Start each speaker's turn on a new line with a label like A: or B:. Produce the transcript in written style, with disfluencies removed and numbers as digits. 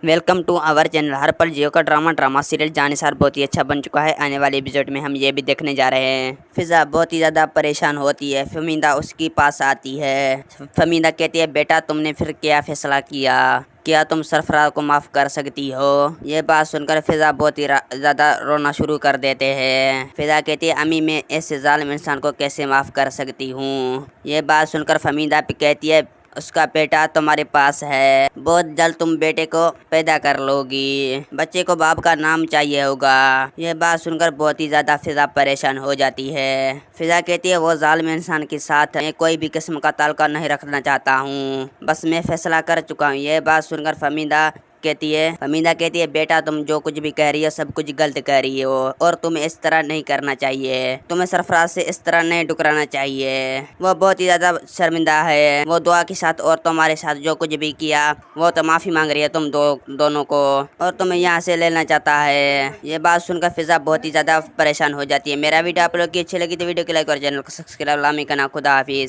A: Welcome to our channel. हर पल जियो का ड्रामा सीरियल जानिसार बहुत ही अच्छा बन चुका है। आने वाले एपिसोड में हम ये भी देखने जा रहे हैं। फिजा बहुत ही ज़्यादा परेशान होती है। फमीदा उसके पास आती है। फमीदा कहती है, बेटा तुमने फिर क्या फैसला किया? क्या तुम सरफराज को माफ़ कर सकती हो? ये बात सुनकर फिजा बहुत ही ज़्यादा रोना शुरू कर देते हैं। फिजा कहती है, अम्मी मैं ऐसे जालिम इंसान को कैसे माफ़ कर सकती हूँ? ये बात सुनकर फमीदा कहती है, उसका बेटा तुम्हारे पास है, बहुत जल्द तुम बेटे को पैदा कर लोगी, बच्चे को बाप का नाम चाहिए होगा। यह बात सुनकर बहुत ही ज्यादा फिजा परेशान हो जाती है। फिजा कहती है, वो जालिम इंसान के साथ मैं कोई भी किस्म का ताल्लुक नहीं रखना चाहता हूँ, बस मैं फैसला कर चुका हूँ। यह बात सुनकर फमीदा कहती है, बेटा तुम जो कुछ भी कह रही हो सब कुछ गलत कह रही हो, और तुम्हें इस तरह नहीं करना चाहिए, तुम्हें सरफराज से इस तरह नहीं टकराना चाहिए। वो बहुत ही ज्यादा शर्मिंदा है। वो दुआ के साथ और तुम्हारे साथ जो कुछ भी किया वो तो माफी मांग रही है तुम दोनों को, और तुम्हें यहाँ से लेना चाहता है। ये बात सुनकर फिजा बहुत ही ज्यादा परेशान हो जाती है। मेरा वीडियो आप लोग की अच्छी लगी तो वीडियो को लाइक और चैनल को सब्सक्राइब लामी करना। खुदा हाफिज।